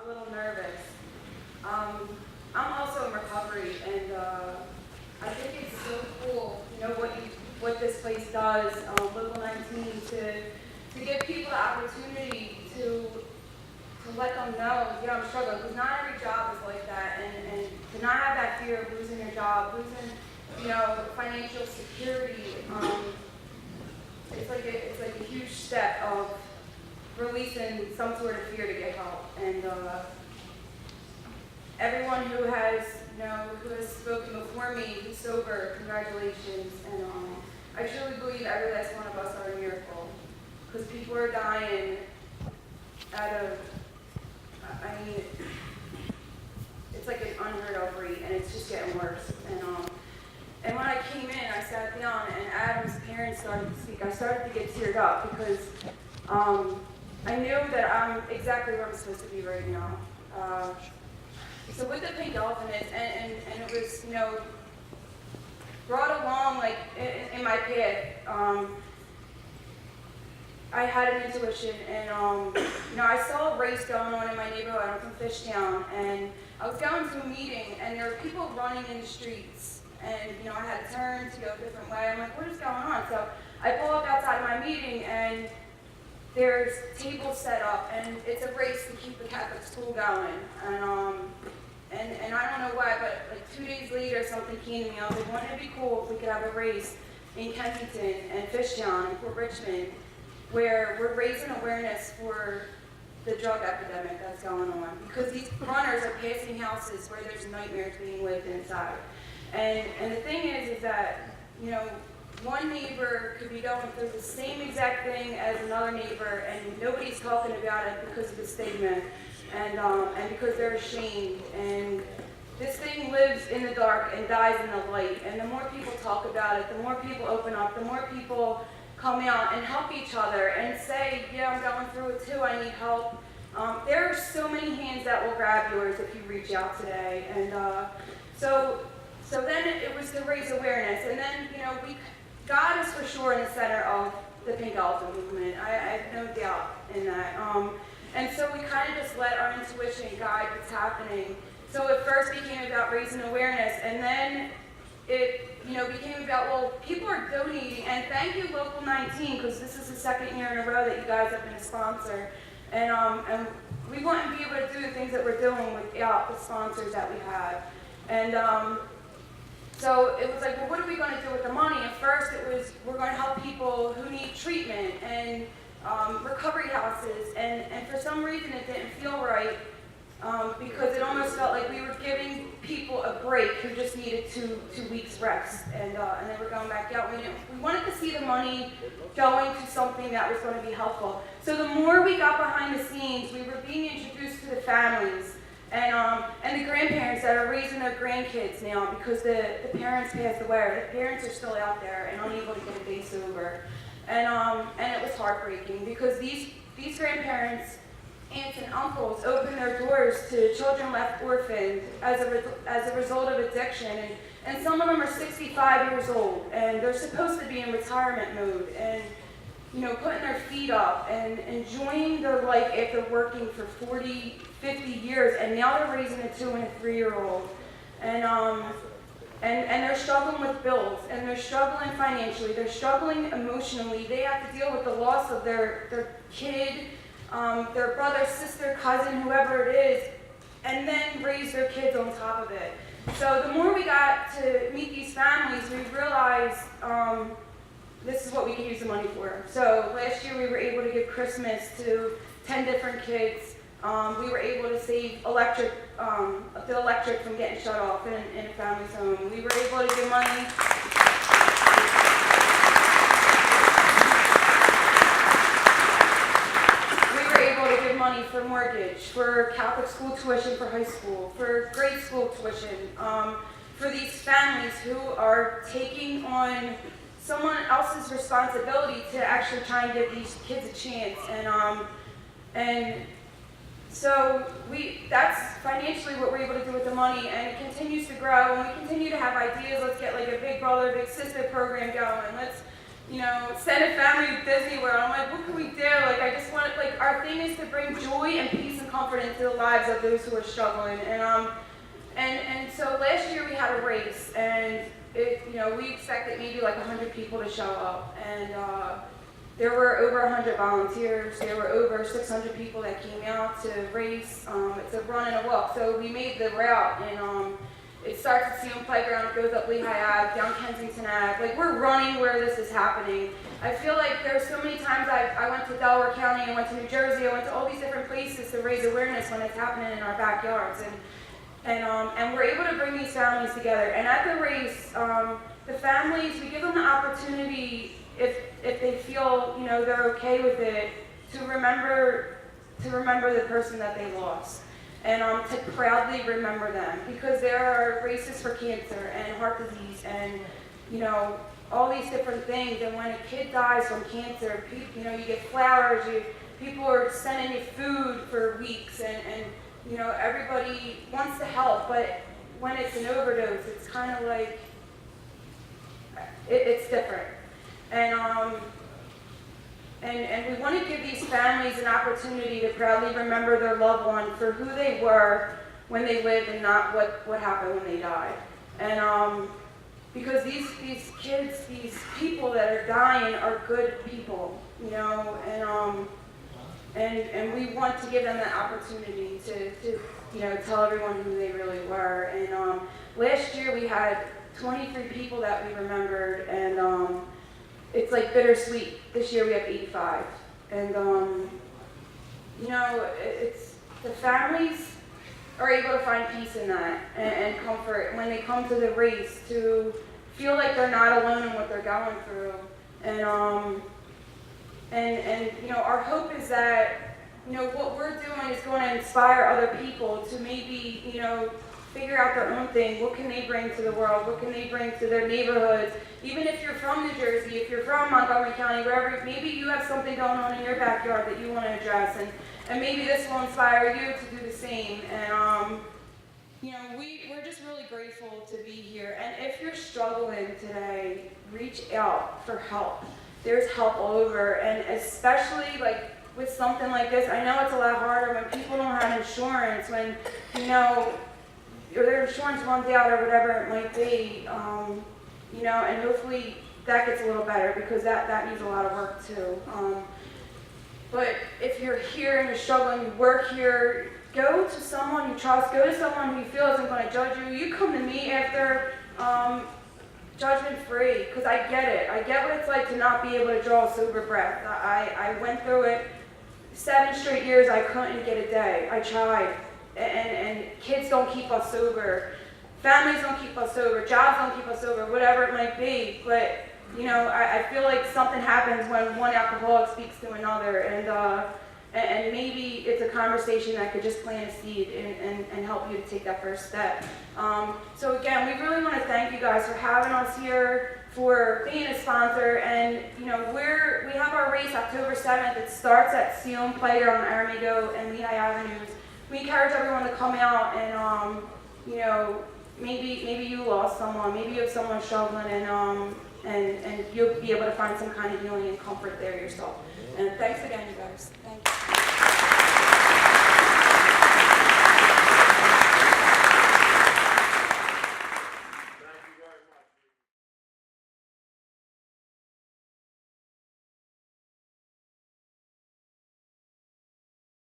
a little nervous. I'm also in recovery, and I think it's so cool, what this place does, Local 19, to give people the opportunity to let them know, I'm struggling, because not every job is like that, and to not have that fear of losing your job, losing, financial security, it's like a huge step of releasing some sort of fear to get help. And everyone who has spoken before me, who's sober, congratulations. And I truly believe every last one of us are a miracle, because people are dying it's like an unheard of rate, and it's just getting worse. And when I came in, I sat down, and Adam's parents started to speak. I started to get teared up because I knew that I'm exactly where I'm supposed to be right now. So with the pink elephant, and it was, brought along like in my path. I had an intuition, and I saw a race going on in my neighborhood. I'm from Fishtown, and I was going to a meeting, and there were people running in the streets, and I had to turn to go a different way. I'm like, what is going on? So I pull up outside of my meeting, and there's tables set up, and it's a race to keep the Catholic school going. And I don't know why, but like 2 days later, something came to me. I was like, wouldn't it be cool if we could have a race in Kensington and Fishtown and Port Richmond, where we're raising awareness for the drug epidemic that's going on, because these runners are passing houses where there's nightmares being lived inside. And the thing is that, one neighbor could be going through the same exact thing as another neighbor, and nobody's talking about it because of the stigma, and because they're ashamed. And this thing lives in the dark and dies in the light. And the more people talk about it, the more people open up, the more people come out and help each other and say, yeah, I'm going through it too, I need help. There are so many hands that will grab yours if you reach out today. And so then it was to raise awareness. And then, God is for sure in the center of the Pink Elephant movement. I have no doubt in that. And so we kind of just let our intuition guide what's happening. So it first became about raising awareness, and then it became about, well, people are donating, and thank you Local 19, because this is the second year in a row that you guys have been a sponsor. And we wouldn't be able to do the things that we're doing without the sponsors that we have. And so it was like, well, what are we going to do with the money? At first it was, we're going to help people who need treatment and recovery houses, and for some reason it didn't feel right, because it almost felt like we were giving people a break who just needed two weeks rest, and they were going back out. We wanted to see the money going to something that was going to be helpful. So the more we got behind the scenes, we were being introduced to the families and the grandparents that are raising their grandkids now, because the parents passed away, or the parents are still out there and unable to get a day sober. And it was heartbreaking, because these grandparents, aunts and uncles, open their doors to children left orphaned as a result of addiction, and some of them are 65 years old, and they're supposed to be in retirement mode, and putting their feet up and enjoying their life after working for 40, 50 years, and now they're raising a 2- and a 3-year-old, and they're struggling with bills, and they're struggling financially, they're struggling emotionally. They have to deal with the loss of their kid, their brother, sister, cousin, whoever it is, and then raise their kids on top of it. So the more we got to meet these families, we realized this is what we can use the money for. So last year we were able to give Christmas to 10 different kids. We were able to save the electric from getting shut off in a family's home. We were able to give money. Money for mortgage, for Catholic school tuition for high school, for grade school tuition, for these families who are taking on someone else's responsibility to actually try and give these kids a chance. And so that's financially what we're able to do with the money, and it continues to grow, and we continue to have ideas. Let's get like a big brother, big sister program going. Let's send a family to Disney World. I'm like, what can we do? Like, I just want our thing is to bring joy and peace and comfort into the lives of those who are struggling. And so last year we had a race, and we expected maybe like 100 people to show up, and there were over 100 volunteers. There were over 600 people that came out to race. It's a run and a walk. So we made the route, and it starts at Seum Playground, it goes up Lehigh Ave, down Kensington Ave. Like, we're running where this is happening. I feel like there's so many times I went to Delaware County, I went to New Jersey, I went to all these different places to raise awareness when it's happening in our backyards. And we're able to bring these families together. And at the race, the families, we give them the opportunity, if they feel they're okay with it, to remember the person that they lost, and to proudly remember them, because there are races for cancer and heart disease and all these different things. And when a kid dies from cancer, you get flowers, people are sending you food for weeks, and everybody wants to help. But when it's an overdose, it's kind of like it's different. And we want to give these families an opportunity to proudly remember their loved one for who they were when they lived, and not what happened when they died. And because these kids, these people that are dying are good people, and we want to give them that opportunity to tell everyone who they really were. And last year we had 23 people that we remembered, and it's like bittersweet. This year we have 85. And, it's the families are able to find peace in that and comfort when they come to the race, to feel like they're not alone in what they're going through. And our hope is that, what we're doing is going to inspire other people to maybe, figure out their own thing. What can they bring to the world? What can they bring to their neighborhoods? Even if you're from New Jersey, if you're from Montgomery County, wherever, maybe you have something going on in your backyard that you want to address, and maybe this will inspire you to do the same. And we're just really grateful to be here. And if you're struggling today, reach out for help. There's help all over, and especially like with something like this, I know it's a lot harder when people don't have insurance, when or their insurance runs out or whatever it might be, and hopefully that gets a little better, because that needs a lot of work too. But if you're here and you're struggling, you work here, go to someone you trust, go to someone who you feel isn't going to judge you. You come to me after, judgment free, because I get it. I get what it's like to not be able to draw a sober breath. I went through it 7 straight years. I couldn't get a day. I tried. And kids don't keep us sober. Families don't keep us sober. Jobs don't keep us sober, whatever it might be. But, I feel like something happens when one alcoholic speaks to another. And maybe it's a conversation that could just plant a seed and help you to take that first step. So again, we really want to thank you guys for having us here, for being a sponsor. And we have our race October 7th. It starts at Seum Playground on Aramigo and Lehigh Avenues. We encourage everyone to come out, and maybe you lost someone, maybe you have someone struggling, and you'll be able to find some kind of healing and comfort there yourself. And thanks again, you guys. Thank you.